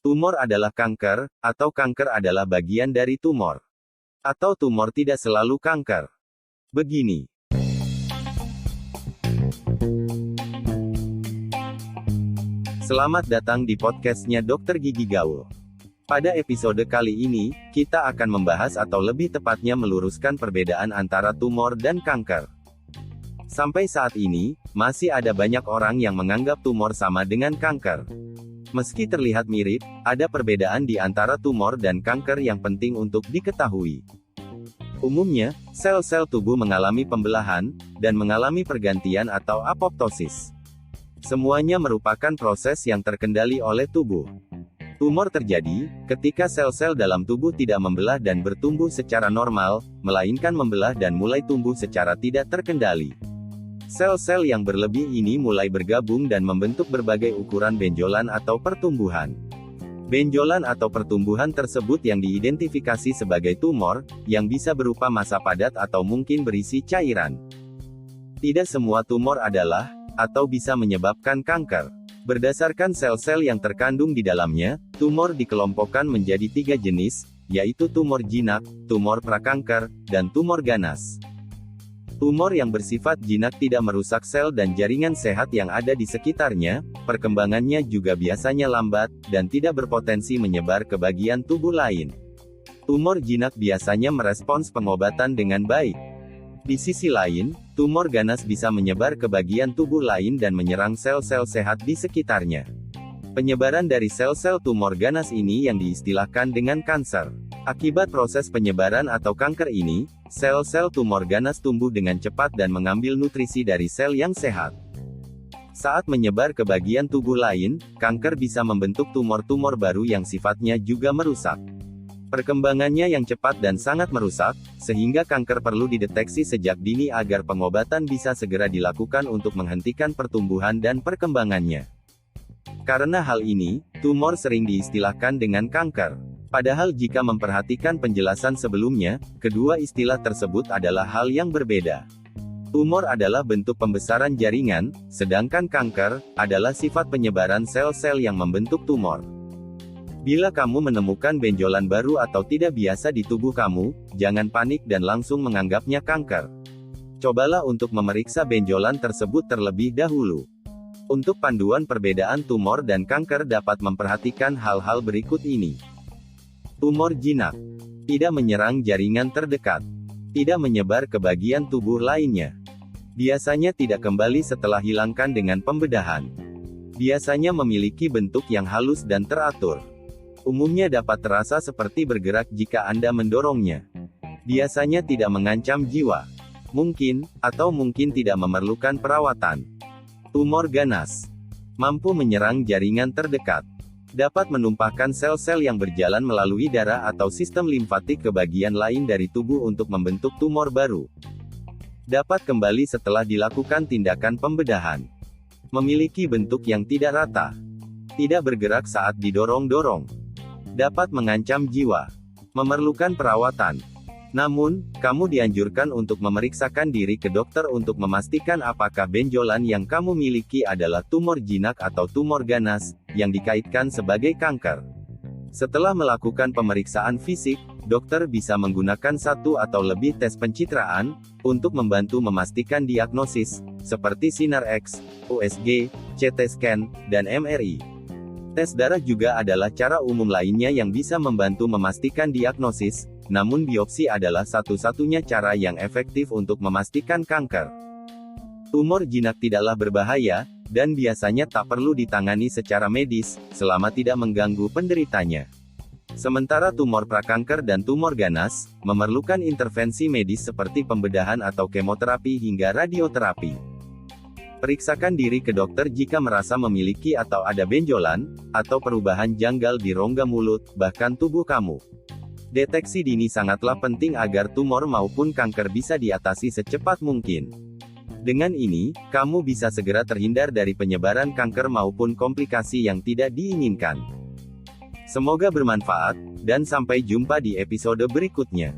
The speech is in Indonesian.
Tumor adalah kanker, atau kanker adalah bagian dari tumor. Atau tumor tidak selalu kanker. Begini. Selamat datang di podcastnya Dr. Gigi Gaul. Pada episode kali ini, kita akan membahas atau lebih tepatnya meluruskan perbedaan antara tumor dan kanker. Sampai saat ini, masih ada banyak orang yang menganggap tumor sama dengan kanker. Meski terlihat mirip, ada perbedaan di antara tumor dan kanker yang penting untuk diketahui. Umumnya, sel-sel tubuh mengalami pembelahan, dan mengalami pergantian atau apoptosis. Semuanya merupakan proses yang terkendali oleh tubuh. Tumor terjadi ketika sel-sel dalam tubuh tidak membelah dan bertumbuh secara normal, melainkan membelah dan mulai tumbuh secara tidak terkendali. Sel-sel yang berlebih ini mulai bergabung dan membentuk berbagai ukuran benjolan atau pertumbuhan. Benjolan atau pertumbuhan tersebut yang diidentifikasi sebagai tumor, yang bisa berupa massa padat atau mungkin berisi cairan. Tidak semua tumor adalah, atau bisa menyebabkan kanker. Berdasarkan sel-sel yang terkandung di dalamnya, tumor dikelompokkan menjadi 3 jenis, yaitu tumor jinak, tumor prakanker, dan tumor ganas. Tumor yang bersifat jinak tidak merusak sel dan jaringan sehat yang ada di sekitarnya, perkembangannya juga biasanya lambat, dan tidak berpotensi menyebar ke bagian tubuh lain. Tumor jinak biasanya merespons pengobatan dengan baik. Di sisi lain, tumor ganas bisa menyebar ke bagian tubuh lain dan menyerang sel-sel sehat di sekitarnya. Penyebaran dari sel-sel tumor ganas ini yang diistilahkan dengan kanker. Akibat proses penyebaran atau kanker ini, sel-sel tumor ganas tumbuh dengan cepat dan mengambil nutrisi dari sel yang sehat. Saat menyebar ke bagian tubuh lain, kanker bisa membentuk tumor-tumor baru yang sifatnya juga merusak. Perkembangannya yang cepat dan sangat merusak, sehingga kanker perlu dideteksi sejak dini agar pengobatan bisa segera dilakukan untuk menghentikan pertumbuhan dan perkembangannya. Karena hal ini, tumor sering diistilahkan dengan kanker. Padahal jika memperhatikan penjelasan sebelumnya, kedua istilah tersebut adalah hal yang berbeda. Tumor adalah bentuk pembesaran jaringan, sedangkan kanker adalah sifat penyebaran sel-sel yang membentuk tumor. Bila kamu menemukan benjolan baru atau tidak biasa di tubuh kamu, jangan panik dan langsung menganggapnya kanker. Cobalah untuk memeriksa benjolan tersebut terlebih dahulu. Untuk panduan perbedaan tumor dan kanker dapat memperhatikan hal-hal berikut ini. Tumor jinak. Tidak menyerang jaringan terdekat. Tidak menyebar ke bagian tubuh lainnya. Biasanya tidak kembali setelah hilangkan dengan pembedahan. Biasanya memiliki bentuk yang halus dan teratur. Umumnya dapat terasa seperti bergerak jika Anda mendorongnya. Biasanya tidak mengancam jiwa. Mungkin, atau mungkin tidak memerlukan perawatan. Tumor ganas. Mampu menyerang jaringan terdekat. Dapat menumpahkan sel-sel yang berjalan melalui darah atau sistem limfatik ke bagian lain dari tubuh untuk membentuk tumor baru. Dapat kembali setelah dilakukan tindakan pembedahan. Memiliki bentuk yang tidak rata. Tidak bergerak saat didorong-dorong. Dapat mengancam jiwa. Memerlukan perawatan. Namun, kamu dianjurkan untuk memeriksakan diri ke dokter untuk memastikan apakah benjolan yang kamu miliki adalah tumor jinak atau tumor ganas, yang dikaitkan sebagai kanker. Setelah melakukan pemeriksaan fisik, dokter bisa menggunakan 1 atau lebih tes pencitraan, untuk membantu memastikan diagnosis, seperti sinar X, USG, CT scan, dan MRI. Tes darah juga adalah cara umum lainnya yang bisa membantu memastikan diagnosis, namun biopsi adalah satu-satunya cara yang efektif untuk memastikan kanker. Tumor jinak tidaklah berbahaya, dan biasanya tak perlu ditangani secara medis, selama tidak mengganggu penderitanya. Sementara tumor prakanker dan tumor ganas, memerlukan intervensi medis seperti pembedahan atau kemoterapi hingga radioterapi. Periksakan diri ke dokter jika merasa memiliki atau ada benjolan, atau perubahan janggal di rongga mulut, bahkan tubuh kamu. Deteksi dini sangatlah penting agar tumor maupun kanker bisa diatasi secepat mungkin. Dengan ini, kamu bisa segera terhindar dari penyebaran kanker maupun komplikasi yang tidak diinginkan. Semoga bermanfaat, dan sampai jumpa di episode berikutnya.